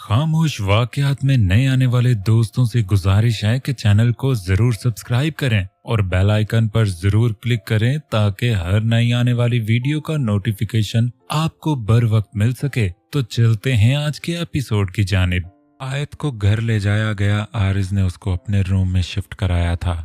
खामोश वाकयात में नए आने वाले दोस्तों से गुजारिश है कि चैनल को जरूर सब्सक्राइब करें और बेल आइकन पर जरूर क्लिक करें ताकि हर नई आने वाली वीडियो का नोटिफिकेशन आपको बर वक्त मिल सके। तो चलते हैं आज के एपिसोड की जानिब। आयत को घर ले जाया गया। आरिज ने उसको अपने रूम में शिफ्ट कराया था।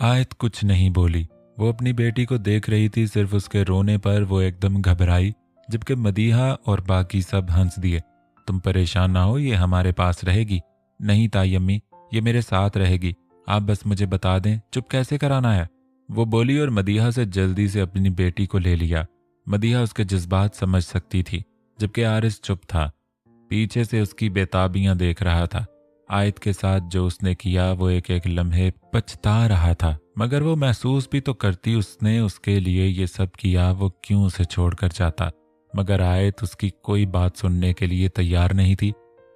आयत कुछ नहीं बोली। वो अपनी बेटी को देख रही थी। सिर्फ उसके रोने पर वो एकदम घबराई, जबकि मदीहा और बाकी सब हंस दिए। तुम परेशान ना हो, ये हमारे पास रहेगी। नहीं ताई अम्मी, ये मेरे साथ रहेगी। आप बस मुझे बता दें चुप कैसे कराना है, वो बोली और मदीहा से जल्दी से अपनी बेटी को ले लिया। मदीहा उसके जज्बात समझ सकती थी, जबकि आरिस चुप था। पीछे से उसकी बेताबियां देख रहा था। आयत के साथ जो उसने किया वो एक एक लम्हे पछता रहा था, मगर वो महसूस भी तो करती उसने उसके लिए ये सब किया, वो क्यों उसे छोड़कर जाता। मगर आयत उसकी कोई बात सुनने के लिए तैयार नहीं थी।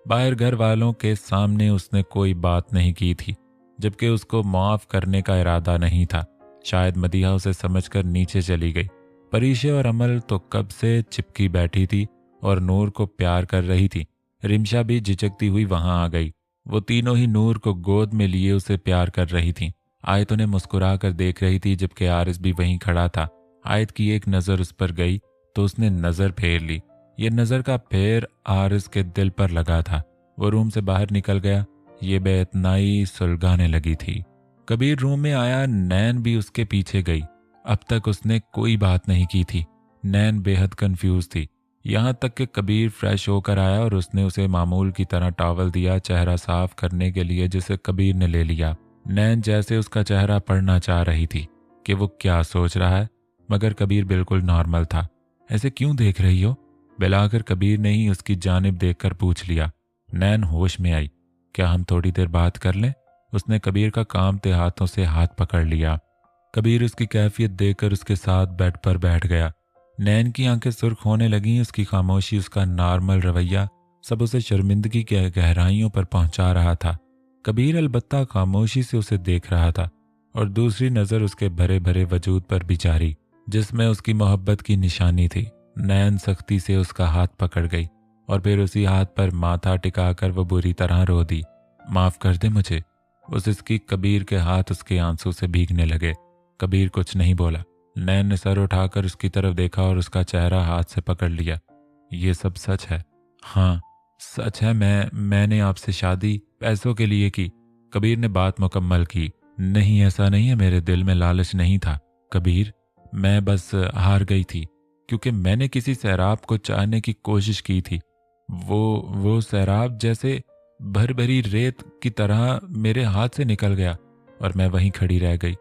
बाहर घर वालों के सामने उसने कोई बात नहीं की थी, जबकि उसको माफ करने का इरादा नहीं था। शायद मदीहा उसे समझकर नीचे चली गई। परीशे और अमल तो कब से चिपकी बैठी थी और नूर को प्यार कर रही थी। रिमशा भी झिझकती हुई वहां आ गई। वो तीनों ही नूर को गोद में लिए उसे प्यार कर रही थी। आयत उन्हें मुस्कुरा कर देख रही थी, जबकि आरिस भी वहीं खड़ा था। आयत की एक नज़र उस पर गई तो उसने नज़र फेर ली। ये नज़र का फेर आरिस के दिल पर लगा था। वो रूम से बाहर निकल गया। ये बेइतनाई सुलगाने लगी थी। कबीर रूम में आया। नैन भी उसके पीछे गई। अब तक उसने कोई बात नहीं की थी। नैन बेहद कंफ्यूज थी। यहाँ तक कि कबीर फ्रेश होकर आया और उसने उसे मामूल की तरह टॉवल दिया चेहरा साफ करने के लिए, जिसे कबीर ने ले लिया। नैन जैसे उसका चेहरा पढ़ना चाह रही थी कि वो क्या सोच रहा है, मगर कबीर बिल्कुल नॉर्मल था। ऐसे क्यों देख रही हो? बुलाकर कबीर ने ही उसकी जानिब देखकर पूछ लिया। नैन होश में आई। क्या हम थोड़ी देर बात कर लें? उसने कबीर का कांपते हाथों से हाथ पकड़ लिया। कबीर उसकी कैफियत देखकर उसके साथ बेड पर बैठ गया। नैन की आंखें सुर्ख होने लगीं। उसकी खामोशी, उसका नॉर्मल रवैया सब उसे शर्मिंदगी के गहराइयों पर पहुंचा रहा था। कबीर अलबत्ता खामोशी से उसे देख रहा था और दूसरी नज़र उसके भरे भरे वजूद पर भी जारी, जिसमें उसकी मोहब्बत की निशानी थी। नैन सख्ती से उसका हाथ पकड़ गई और फिर उसी हाथ पर माथा टिकाकर वो बुरी तरह रो दी। माफ कर दे मुझे। उसकी कबीर के हाथ उसके आंसू से भीगने लगे। कबीर कुछ नहीं बोला। नैन ने सर उठाकर उसकी तरफ देखा और उसका चेहरा हाथ से पकड़ लिया। ये सब सच है? हाँ सच है। मैंने आपसे शादी पैसों के लिए की। कबीर ने बात मुकम्मल की। नहीं, ऐसा नहीं है, मेरे दिल में लालच नहीं था कबीर। मैं बस हार गई थी, क्योंकि मैंने किसी सैराब को चाहने की कोशिश की थी। वो सैराब जैसे भर भरी रेत की तरह मेरे हाथ से निकल गया और मैं वहीं खड़ी रह गई।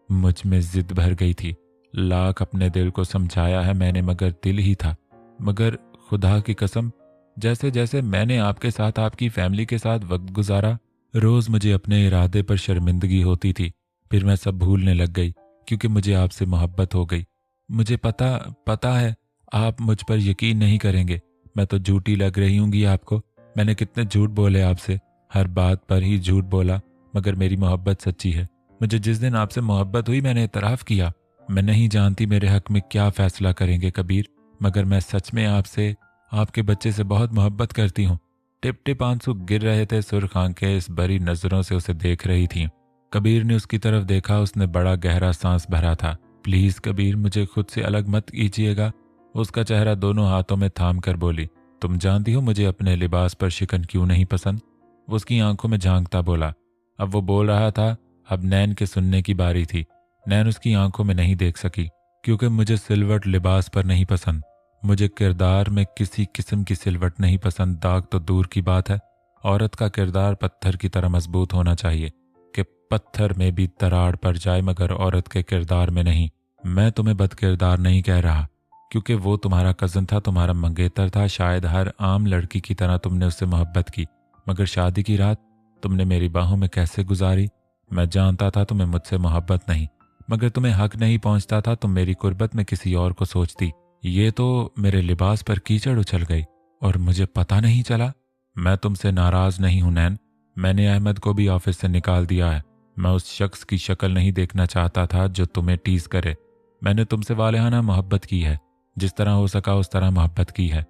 मुझ में जिद भर गई थी। लाख अपने दिल को समझाया है मैंने, मगर दिल ही था। मगर खुदा की कसम, जैसे जैसे मैंने आपके साथ, आपकी फैमिली के साथ वक्त गुजारा, रोज मुझे अपने इरादे पर शर्मिंदगी होती थी। फिर मैं सब भूलने लग गई, क्योंकि मुझे आपसे मोहब्बत हो गई। मुझे पता है आप मुझ पर यकीन नहीं करेंगे। मैं तो झूठी लग रही हूँगी आपको। मैंने कितने झूठ बोले आपसे, हर बात पर ही झूठ बोला, मगर मेरी मोहब्बत सच्ची है। मुझे जिस दिन आपसे मोहब्बत हुई मैंने इतराफ़ किया। मैं नहीं जानती मेरे हक में क्या फैसला करेंगे कबीर, मगर मैं सच में आपसे, आपके बच्चे से बहुत मोहब्बत करती हूँ। टिप टिप आंसू गिर रहे थे। सुर्ख आंखें इस बड़ी नज़रों से उसे देख रही थीं। कबीर ने उसकी तरफ देखा। उसने बड़ा गहरा सांस भरा था। प्लीज़ कबीर, मुझे खुद से अलग मत कीजिएगा। उसका चेहरा दोनों हाथों में थाम कर बोली। तुम जानती हो मुझे अपने लिबास पर शिकन क्यों नहीं पसंद? वो उसकी आंखों में झांकता बोला। अब वो बोल रहा था, अब नैन के सुनने की बारी थी। नैन उसकी आंखों में नहीं देख सकी। क्योंकि मुझे सिलवट लिबास पर नहीं पसंद। मुझे किरदार में किसी किस्म की सिलवट नहीं पसंद। दाग तो दूर की बात है, औरत का किरदार पत्थर की तरह मजबूत होना चाहिए कि पत्थर में भी दरार पड़ जाए, मगर औरत के किरदार में नहीं। मैं तुम्हें बदकिरदार नहीं कह रहा, क्योंकि वो तुम्हारा कज़न था, तुम्हारा मंगेतर था। शायद हर आम लड़की की तरह तुमने उससे मोहब्बत की, मगर शादी की रात तुमने मेरी बाहों में कैसे गुजारी? मैं जानता था तुम्हें मुझसे मोहब्बत नहीं, मगर तुम्हें हक नहीं पहुंचता था। तुम मेरी कुर्बत में किसी और को सोचती। ये तो मेरे लिबास पर कीचड़ उछल गई और मुझे पता नहीं चला। मैं तुमसे नाराज नहीं हूं नैन। मैंने अहमद को भी ऑफिस से निकाल दिया है। मैं उस शख्स की शक्ल नहीं देखना चाहता था जो तुम्हें टीज करे। मैंने तुमसे वालेहाना मोहब्बत की है, जिस तरह हो सका उस तरह मोहब्बत की है।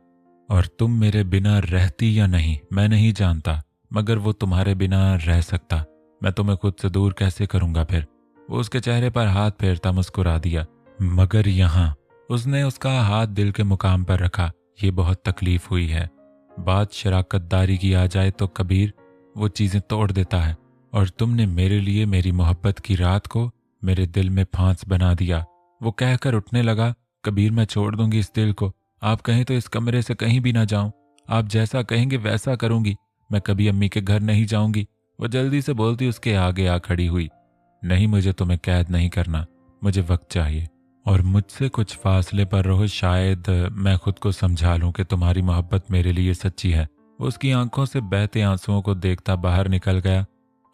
और तुम मेरे बिना रहती या नहीं मैं नहीं जानता, मगर वो तुम्हारे बिना रह सकता। मैं तुम्हें खुद से दूर कैसे करूंगा फिर। वो उसके चेहरे पर हाथ फेरता मुस्कुरा दिया। मगर यहाँ उसने उसका हाथ दिल के मुकाम पर रखा। ये बहुत तकलीफ हुई है। बात शराकतदारी की आ जाए तो कबीर वो चीजें तोड़ देता है, और तुमने मेरे लिए मेरी मोहब्बत की रात को मेरे दिल में फांस बना दिया। वो कहकर उठने लगा। कबीर मैं छोड़ दूंगी इस दिल को। आप कहें तो इस कमरे से कहीं भी ना जाऊं। आप जैसा कहेंगे वैसा करूंगी। मैं कभी अम्मी के घर नहीं जाऊंगी। वो जल्दी से बोलती उसके आगे आ खड़ी हुई। नहीं, मुझे तुम्हें कैद नहीं करना। मुझे वक्त चाहिए और मुझसे कुछ फासले पर रहो। शायद मैं खुद को समझा लूं कि तुम्हारी मोहब्बत मेरे लिए सच्ची है। वो उसकी आंखों से बहते आंसुओं को देखता बाहर निकल गया।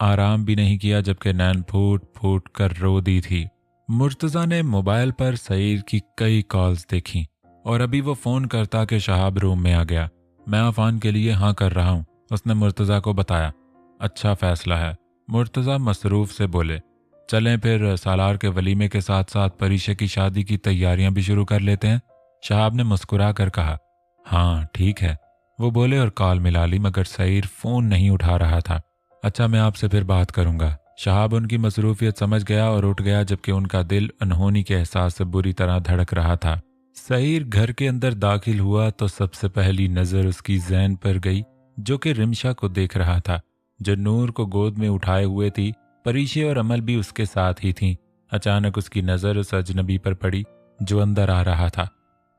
आराम भी नहीं किया जबकि नैन फूट फूट कर रो दी थी। मुर्तज़ा ने मोबाइल पर सईर की कई कॉल्स देखी और अभी वो फोन करता कि शहाब रूम में आ गया। मैं अफान के लिए हाँ कर रहा हूँ, उसने मुर्तज़ा को बताया। अच्छा फैसला है, मुर्तज़ा मसरूफ से बोले। चलें फिर सालार के वलीमे के साथ साथ परीशा की शादी की तैयारियां भी शुरू कर लेते हैं। शहाब ने मुस्कुरा कर कहा। हाँ ठीक है, वो बोले और कॉल मिला ली, मगर सईर फोन नहीं उठा रहा था। अच्छा मैं आपसे फिर बात करूंगा। शहाब उनकी मसरूफियत समझ गया और उठ गया, जबकि उनका दिल अनहोनी के एहसास से बुरी तरह धड़क रहा था। सईर घर के अंदर दाखिल हुआ तो सबसे पहली नजर उसकी जैन पर गई, जो कि रिमशा को देख रहा था, जो नूर को गोद में उठाए हुए थी। परीशे और अमल भी उसके साथ ही थीं। अचानक उसकी नजर उस अजनबी पर पड़ी जो अंदर आ रहा था।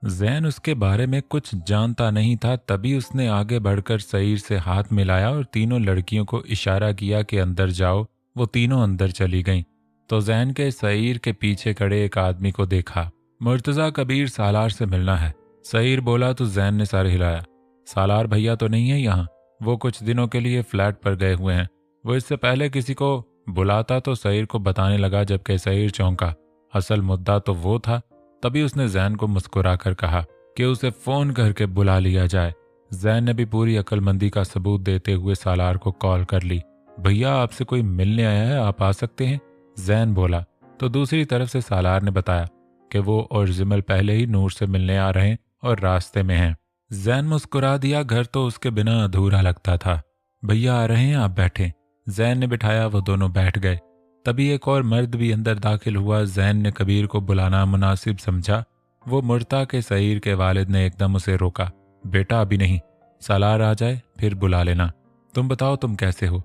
जैन उसके बारे में कुछ जानता नहीं था, तभी उसने आगे बढ़कर सईर से हाथ मिलाया और तीनों लड़कियों को इशारा किया कि अंदर जाओ। वो तीनों अंदर चली गईं तो जैन के सईर के पीछे खड़े एक आदमी को देखा। मुर्तज़ा कबीर सालार से मिलना है, सईर बोला तो जैन ने सर हिलाया। सालार भैया तो नहीं है यहाँ, वो कुछ दिनों के लिए फ्लैट पर गए हुए हैं। वो इससे पहले किसी को बुलाता तो सईर को बताने लगा, जबकि सईर चौंका। असल मुद्दा तो वो था। तभी उसने जैन को मुस्कुरा कर कहा कि उसे फोन करके बुला लिया जाए। जैन ने भी पूरी अक्लमंदी का सबूत देते हुए सालार को कॉल कर ली। भैया आपसे कोई मिलने आया है, आप आ सकते हैं, जैन बोला। तो दूसरी तरफ से सालार ने बताया कि वो और जिमल पहले ही नूर से मिलने आ रहे हैं और रास्ते में हैं। जैन मुस्कुरा दिया, घर तो उसके बिना अधूरा लगता था। भैया आ रहे हैं, आप बैठें। जैन ने बिठाया, वो दोनों बैठ गए। तभी एक और मर्द भी अंदर दाखिल हुआ। जैन ने कबीर को बुलाना मुनासिब समझा। वो मुर्ता के सईर के वालिद ने एकदम उसे रोका। बेटा अभी नहीं, सालार आ जाए फिर बुला लेना। तुम बताओ तुम कैसे हो?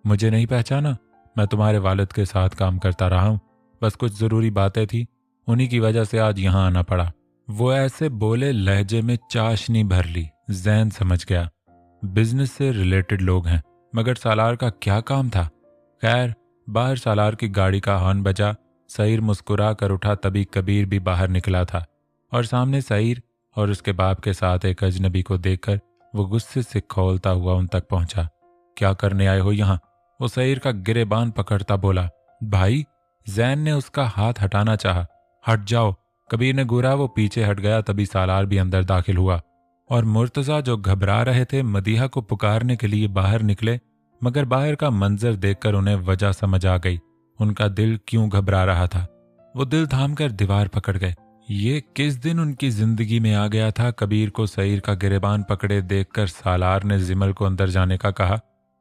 मुझे नहीं पहचाना? मैं तुम्हारे वालिद के साथ काम करता रहा हूँ, बस कुछ जरूरी बातें थी, उन्हीं की वजह से आज यहाँ आना पड़ा। वो ऐसे बोले लहजे में चाशनी भर ली। जैन समझ गया बिजनेस से रिलेटेड लोग हैं, मगर सालार का क्या काम था? खैर, बाहर सालार की गाड़ी का हॉर्न बजा। सईर मुस्कुरा कर उठा, तभी कबीर भी बाहर निकला था और सामने सईर और उसके बाप के साथ एक अजनबी को देखकर वो गुस्से से खौलता हुआ उन तक पहुंचा। क्या करने आए हो यहाँ? वो सईर का गिरेबान पकड़ता बोला। भाई, जैन ने उसका हाथ हटाना चाहा। हट जाओ, कबीर ने घूरा। वो पीछे हट गया। तभी सालार भी अंदर दाखिल हुआ और मुर्तज़ा जो घबरा रहे थे मदीहा को पुकारने के लिए बाहर निकले, मगर बाहर का मंजर देखकर उन्हें वजह समझ आ गई, उनका दिल क्यों घबरा रहा था। वो दिल थामकर दीवार पकड़ गए। ये किस दिन उनकी जिंदगी में आ गया था? कबीर को सईर का गिरेबान पकड़े देखकर सालार ने जिमल को अंदर जाने का कहा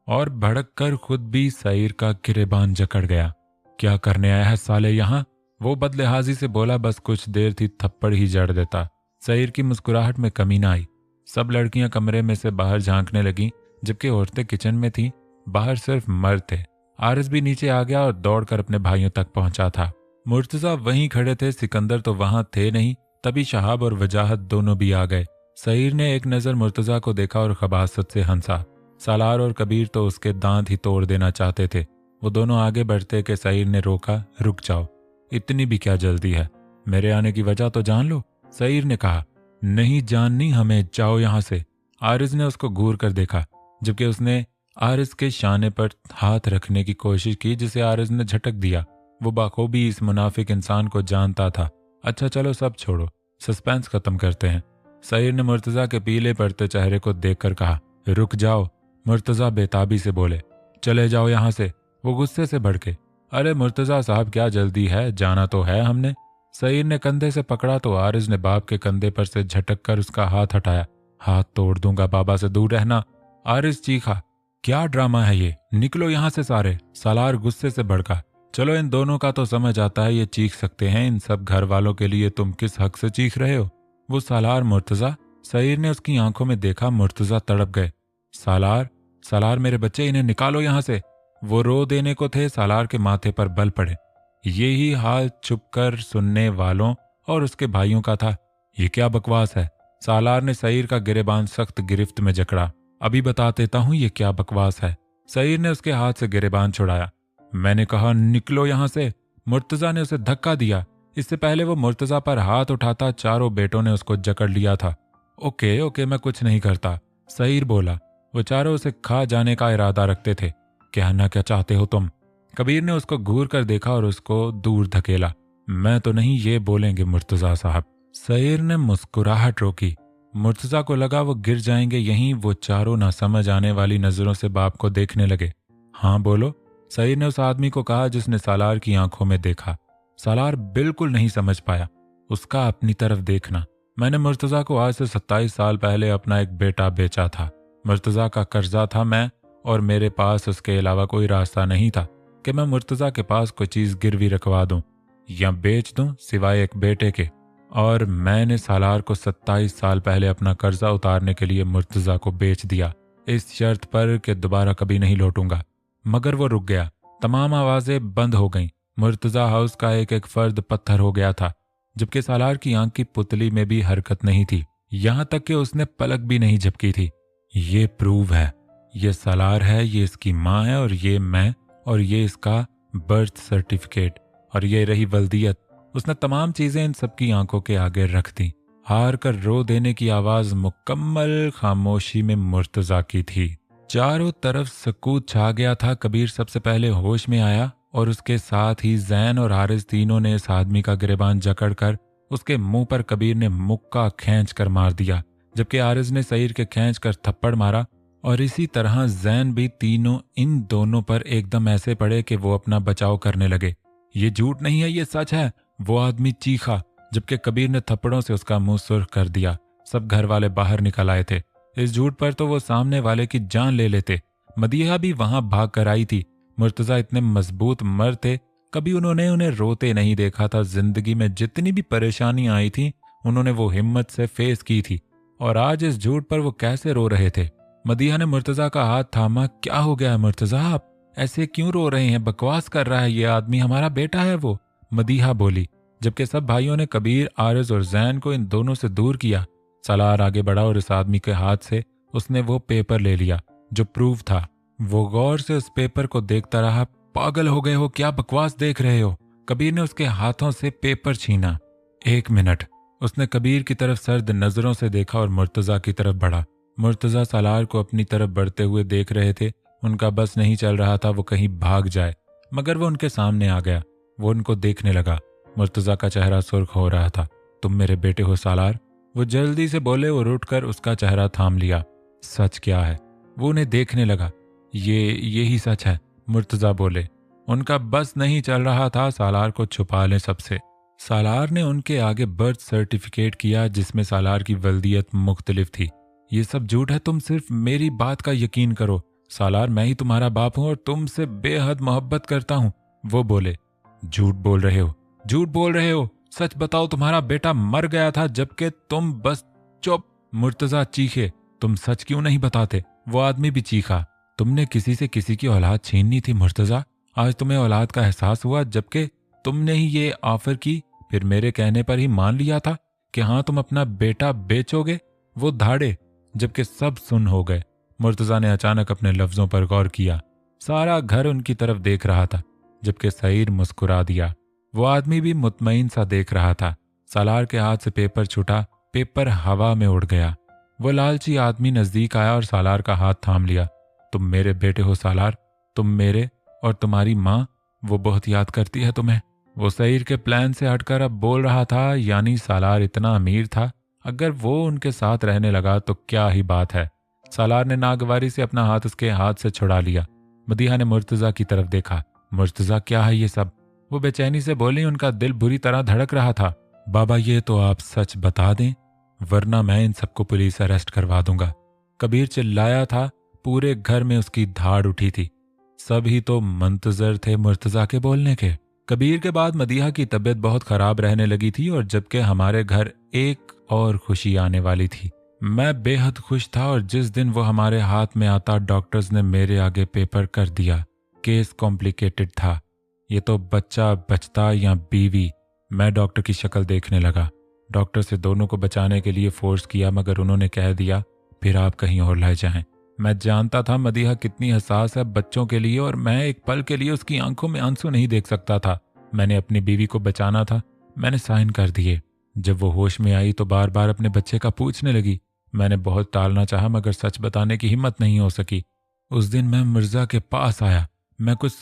और भड़क कर खुद भी सईर का गिरेबान जकड़ गया। क्या करने आया है साले यहाँ? वो बदलिहाजी से बोला। बस कुछ देर थी, थप्पड़ ही जड़ देता। सईर की मुस्कुराहट में कमी ना आई। सब लड़कियां कमरे में से बाहर झांकने लगीं, जबकि औरतें किचन में थीं। बाहर सिर्फ मर्द थे। आरिस भी नीचे आ गया और दौड़कर अपने भाइयों तक पहुंचा था। मुर्तज़ा वहीं खड़े थे, सिकंदर तो वहां थे नहीं। तभी शहाब और वजाहत दोनों भी आ गए। सईर ने एक नजर मुर्तज़ा को देखा और खबासत से हंसा। सालार और कबीर तो उसके दांत ही तोड़ देना चाहते थे। वो दोनों आगे बढ़ते कि सईर ने रोका। रुक जाओ, इतनी भी क्या जल्दी है? मेरे आने की वजह तो जान लो। सईर ने कहा। नहीं जाननी हमें, जाओ यहां से। आरिस ने उसको घूर कर देखा, जबकि उसने आरिस के शाने पर हाथ रखने की कोशिश की, जिसे आरिस ने झटक दिया। वो बाखूबी इस मुनाफिक इंसान को जानता था। अच्छा चलो सब छोड़ो, सस्पेंस खत्म करते हैं। सईर ने मुर्तज़ा के पीले पड़ते चेहरे को देखकर कहा। रुक जाओ, मुर्तज़ा बेताबी से बोले। चले जाओ यहां से। वो गुस्से से भड़के। अरे मुर्तज़ा साहब, क्या जल्दी है? जाना तो है हमने। सईर ने कंधे से पकड़ा तो आरिस ने बाप के कंधे पर से झटक कर उसका हाथ हटाया। हाथ तोड़ दूंगा, बाबा से दूर रहना। आरिस चीखा। क्या ड्रामा है ये, निकलो यहाँ से सारे। सालार गुस्से से भड़का। चलो इन दोनों का तो समझ आता है ये चीख सकते हैं, इन सब घर वालों के लिए तुम किस हक से चीख रहे हो? वो सालार मुर्तजा। सईर ने उसकी आंखों में देखा। मुर्तजा तड़प गए। सालार, सालार मेरे बच्चे, इन्हें निकालो यहाँ से। वो रो देने को थे, सालार के माथे पर बल पड़े। यही हाल चुपकर सुनने वालों और उसके भाइयों का था। ये क्या बकवास है? सालार ने सईर का गिरेबान सख्त गिरफ्त में जकड़ा। अभी बता देता हूं ये क्या बकवास है। सईर ने उसके हाथ से गिरेबान छुड़ाया। मैंने कहा निकलो यहां से। मुर्तजा ने उसे धक्का दिया। इससे पहले वो मुर्तजा पर हाथ उठाता चारों बेटों ने उसको जकड़ लिया था। ओके ओके, मैं कुछ नहीं करता, सईर बोला। वो चारों उसे खा जाने का इरादा रखते थे। कहना क्या चाहते हो तुम? कबीर ने उसको घूर कर देखा और उसको दूर धकेला। मैं तो नहीं ये बोलेंगे मुर्तजा साहब। सईर ने मुस्कुराहट रोकी। मुर्तजा को लगा वो गिर जाएंगे यहीं। वो चारों ना समझ आने वाली नजरों से बाप को देखने लगे। हाँ बोलो, सईर ने उस आदमी को कहा जिसने सालार की आंखों में देखा। सालार बिल्कुल नहीं समझ पाया उसका अपनी तरफ देखना। मैंने मुर्तजा को आज से 27 साल पहले अपना एक बेटा बेचा था। मुर्तजा का कर्जा था मैं, और मेरे पास उसके अलावा कोई रास्ता नहीं था कि मैं मुर्तजा के पास कोई चीज गिरवी रखवा दूं या बेच दूं सिवाय एक बेटे के। और मैंने सालार को 27 साल पहले अपना कर्जा उतारने के लिए मुर्तजा को बेच दिया, इस शर्त पर कि दोबारा कभी नहीं लौटूंगा। मगर वो रुक गया। तमाम आवाजें बंद हो गईं। मुर्तजा हाउस का एक एक फर्द पत्थर हो गया था, जबकि सालार की आंख की पुतली में भी हरकत नहीं थी, यहां तक कि उसने पलक भी नहीं झपकी थी। ये प्रूव है, ये सालार है, ये इसकी माँ है, और ये मैं, और ये इसका बर्थ सर्टिफिकेट, और ये रही वल्दियत। उसने तमाम चीजें इन सबकी आंखों के आगे रख दी। हार कर रो देने की आवाज मुकम्मल खामोशी में मुर्तजा की थी। चारों तरफ सकूत छा गया था। कबीर सबसे पहले होश में आया और उसके साथ ही जैन और हारिस तीनों ने इस आदमी का गिरेबान जकड़कर उसके मुंह पर कबीर ने मुक्का खींच कर मार दिया, जबकि हारिस ने सईर के खींच कर थप्पड़ मारा। और इसी तरह जैन भी तीनों इन दोनों पर एकदम ऐसे पड़े कि वो अपना बचाव करने लगे। ये झूठ नहीं है, ये सच है, वो आदमी चीखा, जबकि कबीर ने थप्पड़ों से उसका मुंह सुर्ख कर दिया। सब घर वाले बाहर निकल आए थे। इस झूठ पर तो वो सामने वाले की जान ले लेते। मदीहा भी वहां भाग कर आई थी। मुर्तजा इतने मजबूत मर्द थे, कभी उन्होंने उन्हें रोते नहीं देखा था। जिंदगी में जितनी भी परेशानियां आई थी उन्होंने वो हिम्मत से फेस की थी, और आज इस झूठ पर वो कैसे रो रहे थे। मदीहा ने मुर्तजा का हाथ थामा। क्या हो गया है मुर्तजा, आप ऐसे क्यों रो रहे हैं? बकवास कर रहा है ये आदमी, हमारा बेटा है वो, मदीहा बोली, जबकि सब भाइयों ने कबीर, आरिस और जैन को इन दोनों से दूर किया। सालार आगे बढ़ा और इस आदमी के हाथ से उसने वो पेपर ले लिया जो प्रूफ था। वो गौर से उस पेपर को देखता रहा। पागल हो गए हो क्या, बकवास देख रहे हो? कबीर ने उसके हाथों से पेपर छीना। 1 मिनट, उसने कबीर की तरफ सर्द नजरों से देखा और मुर्तजा की तरफ बढ़ा। मुर्तजा सालार को अपनी तरफ बढ़ते हुए देख रहे थे। उनका बस नहीं चल रहा था वो कहीं भाग जाए, मगर वो उनके सामने आ गया। वो उनको देखने लगा। मुर्तजा का चेहरा सुर्ख हो रहा था। तुम मेरे बेटे हो सालार? वो जल्दी से बोले और उठकर उसका चेहरा थाम लिया। सच क्या है? वो उन्हें देखने लगा। यही सच है, मुर्तजा बोले। उनका बस नहीं चल रहा था सालार को छुपा लें सबसे। सालार ने उनके आगे बर्थ सर्टिफिकेट किया जिसमें सालार की वल्दियत मुख्तलिफ थी। ये सब झूठ है, तुम सिर्फ मेरी बात का यकीन करो। सालार, मैं ही तुम्हारा बाप हूं और तुमसे बेहद मोहब्बत करता हूं, वो बोले। झूठ बोल रहे हो, झूठ बोल रहे हो, सच बताओ तुम्हारा बेटा मर गया था जबकि तुम बस चुप। मुर्तजा चीखे। तुम सच क्यों नहीं बताते? वो आदमी भी चीखा। तुमने किसी से किसी की औलाद छीननी थी मुर्तजा। आज तुम्हें औलाद का एहसास हुआ जबकि तुमने ही ये ऑफर की, फिर मेरे कहने पर ही मान लिया था कि हाँ तुम अपना बेटा बेचोगे। वो धाड़े, जबकि सब सुन हो गए। मुर्तजा ने अचानक अपने लफ्जों पर गौर किया। सारा घर उनकी तरफ देख रहा था, जबकि सईर मुस्कुरा दिया। वो आदमी भी मुतमईन सा देख रहा था। सालार के हाथ से पेपर छूटा, पेपर हवा में उड़ गया। वो लालची आदमी नजदीक आया और सालार का हाथ थाम लिया। तुम मेरे बेटे हो सालार, तुम मेरे, और तुम्हारी माँ, वो बहुत याद करती है तुम्हें। वो सईर के प्लान से हटकर अब बोल रहा था, यानी सालार इतना अमीर था, अगर वो उनके साथ रहने लगा तो क्या ही बात है। सालार ने नागवारी से अपना हाथ उसके हाथ से छुड़ा लिया। मदीहा ने मुर्तजा की तरफ देखा। मुर्तजा, क्या है ये सब? वो बेचैनी से बोली। उनका दिल बुरी तरह धड़क रहा था। बाबा, ये तो आप सच बता दें। वरना मैं इन सबको पुलिस अरेस्ट करवा दूंगा। कबीर चिल्लाया था। पूरे घर में उसकी धाड़ उठी थी। सभी तो मंतजर थे मुर्तजा के बोलने के। कबीर के बाद मदीहा की तबीयत बहुत खराब रहने लगी थी और जबकि हमारे घर एक और खुशी आने वाली थी। मैं बेहद खुश था और जिस दिन वो हमारे हाथ में आता डॉक्टर्स ने मेरे आगे पेपर कर दिया। केस कॉम्प्लिकेटेड था। ये तो बच्चा बचता या बीवी। मैं डॉक्टर की शक्ल देखने लगा। डॉक्टर से दोनों को बचाने के लिए फोर्स किया मगर उन्होंने कह दिया फिर आप कहीं और ले जाएं। मैं जानता था मदीहा कितनी हसास है बच्चों के लिए और मैं एक पल के लिए उसकी आंखों में आंसू नहीं देख सकता था। मैंने अपनी बीवी को बचाना था। मैंने साइन कर दिए। जब वो होश में आई तो बार बार अपने बच्चे का पूछने लगी। मैंने बहुत टालना चाहा मगर सच बताने की हिम्मत नहीं हो सकी। उस दिन मैं मिर्जा के पास आया। मैं कुछ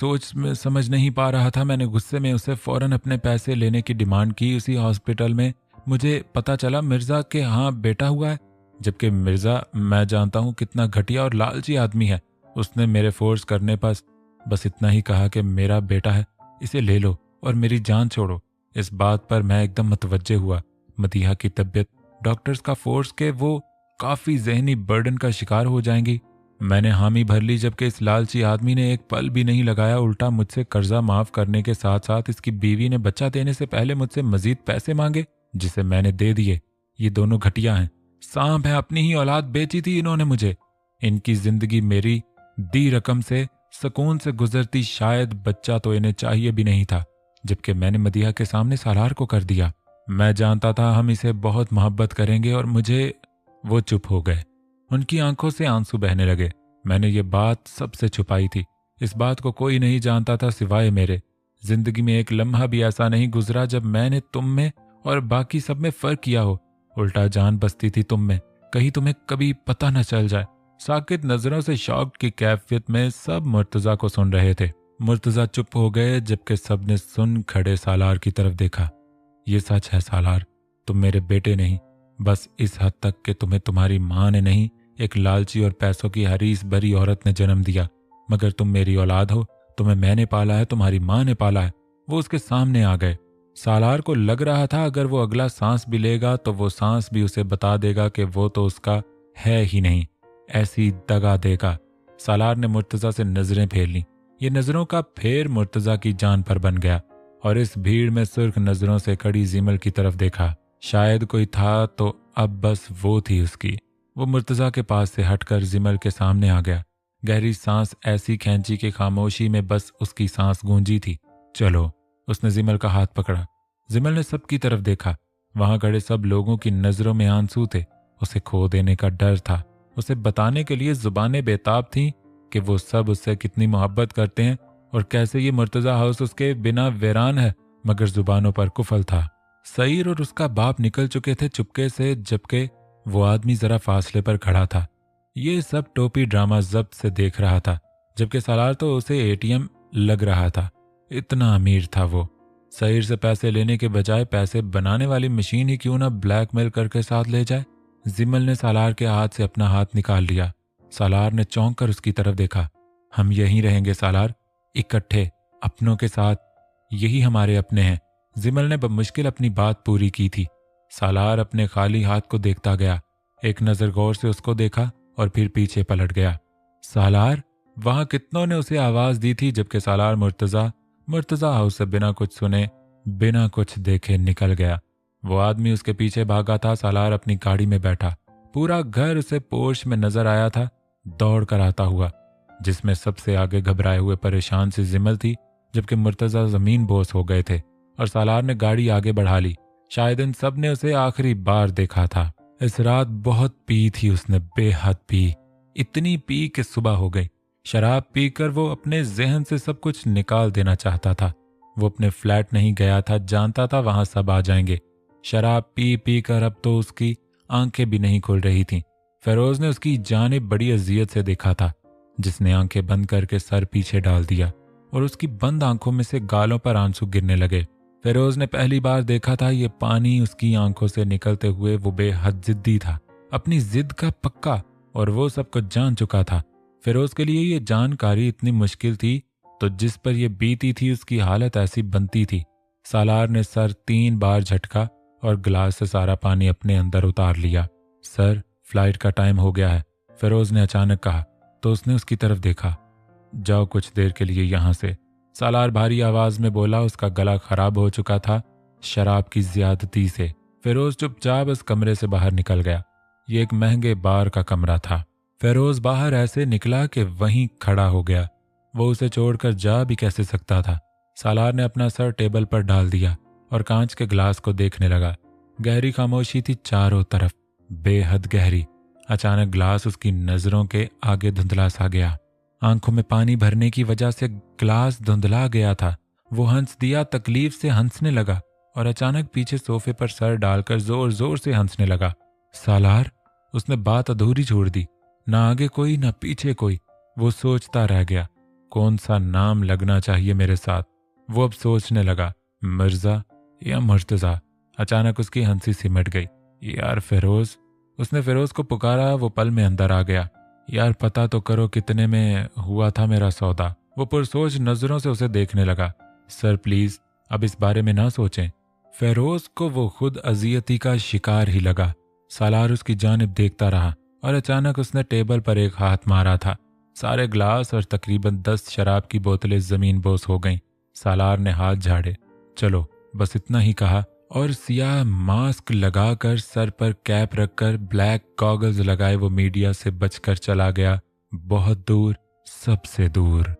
समझ नहीं पा रहा था। मैंने गुस्से में उसे फौरन अपने पैसे लेने की डिमांड की। उसी हॉस्पिटल में मुझे पता चला मिर्जा के यहाँ बेटा हुआ है, जबकि मिर्जा मैं जानता हूँ कितना घटिया और लालची आदमी है। उसने मेरे फोर्स करने पर बस इतना ही कहा कि मेरा बेटा है, इसे ले लो और मेरी जान छोड़ो। इस बात पर मैं एकदम मतवज्जे हुआ। मदीहा की तबीयत, डॉक्टर्स का फोर्स के वो काफी जहनी बर्डन का शिकार हो जाएंगी। मैंने हामी भर ली जबकि इस लालची आदमी ने एक पल भी नहीं लगाया। उल्टा मुझसे कर्जा माफ करने के साथ साथ इसकी बीवी ने बच्चा देने से पहले मुझसे मजीद पैसे मांगे जिसे मैंने दे दिए। ये दोनों घटिया हैं, सांप है। अपनी ही औलाद बेची थी इन्होंने मुझे। इनकी जिंदगी मेरी दी रकम से सुकून से गुजरती, शायद बच्चा तो इन्हें चाहिए भी नहीं था, जबकि मैंने मदीहा के सामने सालार को कर दिया। मैं जानता था हम इसे बहुत मोहब्बत करेंगे और मुझे। वो चुप हो गए। उनकी आंखों से आंसू बहने लगे। मैंने ये बात सबसे छुपाई थी। इस बात को कोई नहीं जानता था सिवाय मेरे। जिंदगी में एक लम्हा भी ऐसा नहीं गुजरा जब मैंने तुम में और बाकी सब में फर्क किया हो। उल्टा जान बसती थी तुम में, कहीं तुम्हें कभी पता न चल जाए। साकित नजरों से शौक की कैफियत में सब मुर्तजा को सुन रहे थे। मुर्तजा चुप हो गए जबकि सबने सुन खड़े सालार की तरफ देखा। ये सच है सालार, तुम मेरे बेटे नहीं, बस इस हद तक कि तुम्हें तुम्हारी माँ ने नहीं, एक लालची और पैसों की हरीस भरी औरत ने जन्म दिया। मगर तुम मेरी औलाद हो, तुम्हें मैंने पाला है, तुम्हारी माँ ने पाला है। वो उसके सामने आ गए। सालार को लग रहा था अगर वो अगला सांस भी लेगा तो वो सांस भी उसे बता देगा कि वो तो उसका है ही नहीं। ऐसी दगा देगा। सालार ने मुर्तजा से नजरें फेर लीं। ये नजरों का फेर मुर्तजा की जान पर बन गया और इस भीड़ में सुर्ख नजरों से खड़ी जिमल की तरफ देखा। शायद कोई था तो अब बस वो थी उसकी। वो मुर्तजा के पास से हटकर जिमल के सामने आ गया। गहरी सांस ऐसी खींची कि खामोशी में बस उसकी सांस गूंजी थी। चलो, उसने जिमल का हाथ पकड़ा। जिमल ने सबकी तरफ देखा। वहां खड़े सब लोगों की नजरों में आंसू थे। उसे खो देने का डर था। उसे बताने के लिए जुबानें बेताब थीं कि वो सब उससे कितनी मोहब्बत करते हैं और कैसे ये मुर्तजा हाउस उसके बिना वीरान है, मगर जुबानों पर कुफल था। सईर और उसका बाप निकल चुके थे चुपके से, जबकि वो आदमी जरा फासले पर खड़ा था। ये सब टोपी ड्रामा जब्त से देख रहा था, जबकि सालार तो उसे एटीएम लग रहा था। इतना अमीर था वो। सईर से पैसे लेने के बजाय पैसे बनाने वाली मशीन ही क्यों ना ब्लैकमेल करके साथ ले जाए। जिमल ने सालार के हाथ से अपना हाथ निकाल लिया। सालार ने चौंक कर उसकी तरफ देखा। हम यहीं रहेंगे सालार, इकट्ठे, अपनों के साथ। यही हमारे अपने हैं। जिमल ने बमुश्किल अपनी बात पूरी की थी। सालार अपने खाली हाथ को देखता गया। एक नजर गौर से उसको देखा और फिर पीछे पलट गया। सालार, वहां कितनों ने उसे आवाज दी थी, जबकि सालार मुर्तजा हाउस से बिना कुछ सुने, बिना कुछ देखे निकल गया। वो आदमी उसके पीछे भागा था। सालार अपनी गाड़ी में बैठा। पूरा घर उसे पोर्श में नजर आया था, दौड़ कर आता हुआ, जिसमें सबसे आगे घबराए हुए परेशान सी जिमल थी, जबकि मुर्तजा जमीन बोस हो गए थे और सालार ने गाड़ी आगे बढ़ा ली। शायद इन सब ने उसे आखिरी बार देखा था। इस रात बहुत पी थी उसने, बेहद पी। इतनी पी कि सुबह हो गई। शराब पीकर वो अपने जहन से सब कुछ निकाल देना चाहता था। वो अपने फ्लैट नहीं गया था, जानता था वहां सब आ जाएंगे। शराब पी पी कर अब तो उसकी आंखें भी नहीं खुल रही थीं। फेरोज ने उसकी जानिब बड़ी अजियत से देखा था, जिसने आंखें बंद करके सर पीछे डाल दिया और उसकी बंद आंखों में से गालों पर आंसू गिरने लगे। फेरोज ने पहली बार देखा था ये पानी उसकी आंखों से निकलते हुए। वो बेहद जिद्दी था, अपनी जिद का पक्का, और वो सब कुछ जान चुका था। फेरोज के लिए ये जानकारी इतनी मुश्किल थी तो जिस पर यह बीती थी उसकी हालत ऐसी बनती थी। सालार ने सर 3 बार झटका और गिलास से सारा पानी अपने अंदर उतार लिया। सर, फ्लाइट का टाइम हो गया है, फिरोज ने अचानक कहा तो उसने उसकी तरफ देखा। जाओ कुछ देर के लिए यहाँ से, सालार भारी आवाज में बोला। उसका गला खराब हो चुका था शराब की ज्यादती से। फिरोज चुपचाप उस कमरे से बाहर निकल गया। ये एक महंगे बार का कमरा था। फिरोज बाहर ऐसे निकला कि वहीं खड़ा हो गया। वो उसे छोड़कर जा भी कैसे सकता था। सालार ने अपना सर टेबल पर डाल दिया और कांच के गिलास को देखने लगा। गहरी खामोशी थी चारों तरफ, बेहद गहरी। अचानक गिलास उसकी नजरों के आगे धुंधला सा गया। आंखों में पानी भरने की वजह से गिलास धुंधला गया था। वो हंस दिया, तकलीफ से हंसने लगा और अचानक पीछे सोफे पर सर डालकर जोर जोर से हंसने लगा। सालार, उसने बात अधूरी छोड़ दी। ना आगे कोई ना पीछे कोई। वो सोचता रह गया, कौन सा नाम लगना चाहिए मेरे साथ। वो अब सोचने लगा, मिर्जा या मुर्तजा। अचानक उसकी हंसी सिमट गई। यार फिरोज, उसने फिरोज को पुकारा। वो पल में अंदर आ गया। यार पता तो करो कितने में हुआ था मेरा सौदा। वो पुरसोच नजरों से उसे देखने लगा। सर प्लीज अब इस बारे में ना सोचें। फिरोज को वो खुद अजियती का शिकार ही लगा। सालार उसकी जानिब देखता रहा और अचानक उसने टेबल पर एक हाथ मारा था। सारे ग्लास और तकरीबन 10 शराब की बोतलें जमीन बोस हो गईं। सालार ने हाथ झाड़े। चलो, बस इतना ही कहा और सियाह मास्क लगाकर, सर पर कैप रखकर, ब्लैक गॉगल्स लगाए वो मीडिया से बचकर चला गया, बहुत दूर, सबसे दूर।